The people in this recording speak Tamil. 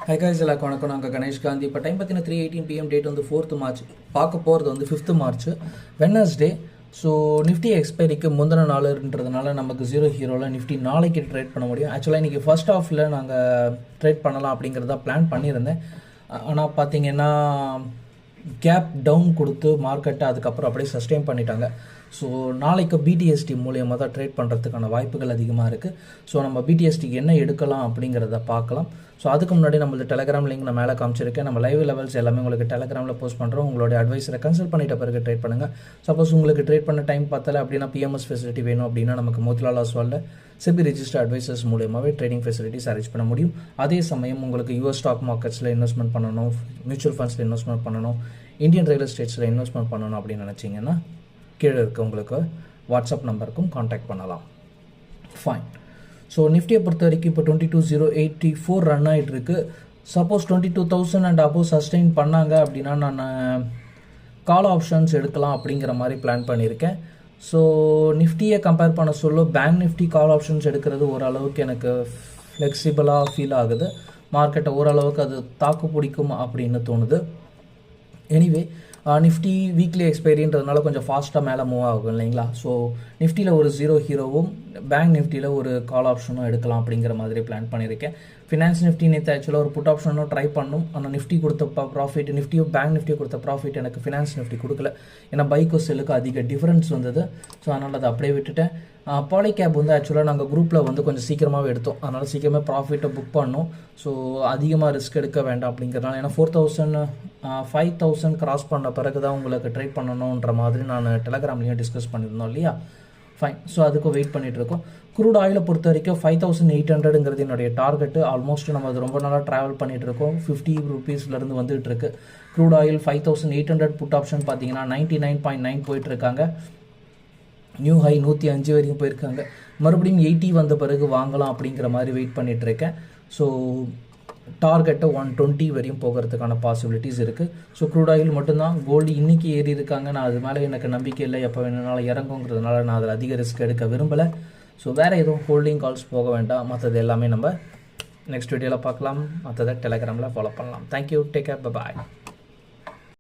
ஹை கைஸ் எல்லாருக்கும் வணக்கம். நாங்கள் கணேஷ் காந்தி. இப்போ டைம் பார்த்தீங்கன்னா 3:18 PM, டேட் வந்து 4th March. பார்க்க போகிறது வந்து 5th March Wednesday. So Nifty எக்ஸ்பைரிக்கு முந்தின நாளுன்றதுனால நமக்கு ஜீரோ ஹீரோவில் நிஃப்டி நாளைக்கு ட்ரேட் பண்ண முடியும். ஆக்சுவலாக இன்றைக்கி ஃபர்ஸ்ட் ஹாஃபில் நாங்கள் ட்ரேட் பண்ணலாம் அப்படிங்கிறத பிளான் பண்ணியிருந்தேன். ஆனால் பார்த்தீங்கன்னா கேப் டவுன் கொடுத்து மார்க்கெட்டை அதுக்கப்புறம் அப்படியே சஸ்டெயின் பண்ணிட்டாங்க. ஸோ நாளைக்கு பிடிஎஸ்டி மூலியமாக தான் ட்ரேட் பண்ணுறதுக்கான வாய்ப்புகள் அதிகமாக இருக்குது. ஸோ நம்ம பிடிஎஸ்டிக்கு என்ன எடுக்கலாம் அப்படிங்கிறத பார்க்கலாம். ஸோ அதுக்கு முன்னாடி நம்மளது டெலகிராம் லிங்க் நான் மேலே காமிச்சிருக்கேன். நம்ம லைவ் லெவல்ஸ் எல்லாமே உங்களுக்கு டெலகிராமில் போஸ்ட் பண்ணுறோம். உங்களுடைய அட்வைஸரை கன்சல்ட் பண்ணிட்ட பிறகு ட்ரேட் பண்ணுங்கள். சப்போஸ் உங்களுக்கு ட்ரேட் பண்ண டைம் பார்த்தல அப்படின்னா பிஎம்எஸ் ஃபெசிலிட்டி வேணும் அப்படின்னா நமக்கு மோத்திலால் ஆஸ்வாலில் செபி ரெஜிஸ்டர் அட்வைசர்ஸ் மூலியமாகவே ட்ரேடிங் ஃபெசிலிட்டிஸ் அரேஞ்ச் பண்ண முடியும். அதே சமயம் உங்களுக்கு யூஎஸ் ஸ்டாக் மார்க்கெட்ஸில் இன்வெஸ்ட்மெண்ட் பண்ணணும், மியூச்சுவல் ஃபண்ட்ஸில் இன்வெஸ்ட்மெண்ட் பண்ணணும், இந்தியன் ரியல் எஸ்டேட்ஸில் இன்வெஸ்ட்மெண்ட் பண்ணணும் அப்படின்னு நினச்சிங்கன்னா கீழே இருக்க உங்களுக்கு வாட்ஸ்அப் நம்பருக்கும் காண்டாக்ட் பண்ணலாம். ஃபைன். ஸோ நிஃப்டியை பொறுத்த வரைக்கும் இப்போ 22,084 ரன் ஆகிட்டு இருக்கு. சப்போஸ் 22,000 அண்ட் அபோவ் சஸ்டெயின் பண்ணாங்க அப்படின்னா நான் கால் ஆப்ஷன்ஸ் எடுக்கலாம் அப்படிங்கிற மாதிரி பிளான் பண்ணியிருக்கேன். ஸோ நிஃப்டியை கம்பேர் பண்ண சொல்ல பேங்க் நிஃப்டி கால் ஆப்ஷன்ஸ் எடுக்கிறது ஓரளவுக்கு எனக்கு ஃப்ளெக்சிபிளாக ஃபீல் ஆகுது. மார்க்கெட்டை ஓரளவுக்கு அது தாக்கு பிடிக்கும் அப்படின்னு தோணுது. எனிவே நிஃப்டி வீக்லி எக்ஸ்பைரின்றதுனால கொஞ்சம் ஃபாஸ்ட்டாக மேலே மூவ் ஆகும் இல்லைங்களா. ஸோ நிஃப்டியில் ஒரு ஜீரோ ஹீரோவும் பேங்க் நிஃப்டியில் ஒரு கால் ஆப்ஷனும் எடுக்கலாம் அப்படிங்கிற மாதிரி பிளான் பண்ணியிருக்கேன். ஃபினான்ஸ் நிஃப்டி நேற்று ஆக்சுவலாக ஒரு புட் ஆப்ஷனும் ட்ரை பண்ணும். ஆனால் நிஃப்டி கொடுத்த ப்ராஃபிட் நிஃப்டியும் பேங்க் நிஃப்டி கொடுத்த ப்ராஃபிட் எனக்கு ஃபினான்ஸ் நிஃப்டி கொடுக்கல. ஏன்னா பைக்கோ செல்லுக்கு அதிக டிஃபரன்ஸ் வந்தது. ஸோ அதனால் அதை அப்படியே விட்டுட்டேன். பாலிகேப் வந்து ஆக்சுவலாக நாங்கள் குரூப்பில் வந்து கொஞ்சம் சீக்கிரமாகவே எடுத்தோம். அதனால் சீக்கிரமே ப்ராஃபிட்டை புக் பண்ணோம். ஸோ அதிகமாக ரிஸ்க் எடுக்க வேண்டாம் அப்படிங்கிறதுனால, ஏன்னா 4,000 5,000 கிராஸ் பண்ண பிறகு தான் உங்களுக்கு ட்ரேட் பண்ணணுன்ற மாதிரி நான் டெலகிராம்லேயும் டிஸ்கஸ் பண்ணியிருந்தோம் இல்லையா. ஃபைன். ஸோ அதுக்கும் வெயிட் பண்ணிகிட்ருக்கோம். க்ரூட் ஆயிலை பொறுத்த வரைக்கும் 5,800ங்கிறது என்னுடைய டார்கெட்டு. ஆல்மோஸ்ட் நம்ம அது ரொம்ப நாளாக ட்ராவல் பண்ணிகிட்ருக்கோம். 50 ரூபீஸ்லேருந்து வந்துகிட்ருக்கு. க்ரூட் ஆயில் 5,800 புட் ஆப்ஷன் பார்த்தீங்கன்னா 99.9 போயிட்டுருக்காங்க. நியூ ஹை 105 வரைக்கும் போயிருக்காங்க. மறுபடியும் 80 வந்த பிறகு வாங்கலாம் அப்படிங்கிற மாதிரி வெயிட் பண்ணிகிட்ருக்கேன். ஸோ டார்கெட்டை 120 வரையும் போகிறதுக்கான பாசிபிலிட்டிஸ் இருக்குது. ஸோ க்ரூட் ஆயில் மட்டும்தான். கோல்டு இன்றைக்கி ஏறி இருக்காங்க. நான் அது மேலே எனக்கு நம்பிக்கை இல்லை, எப்போ வேணுனாலும் இறங்குங்கிறதுனால நான் அதில் அதிக ரிஸ்க் எடுக்க விரும்பலை. ஸோ வேறு எதுவும் ஹோல்டிங் கால்ஸ் போக வேண்டாம். மற்றது எல்லாமே நம்ம நெக்ஸ்ட் வீடியோவில் பார்க்கலாம். மற்றதை டெலகிராமில் ஃபாலோ பண்ணலாம். தேங்க்யூ. Take care. பாய்.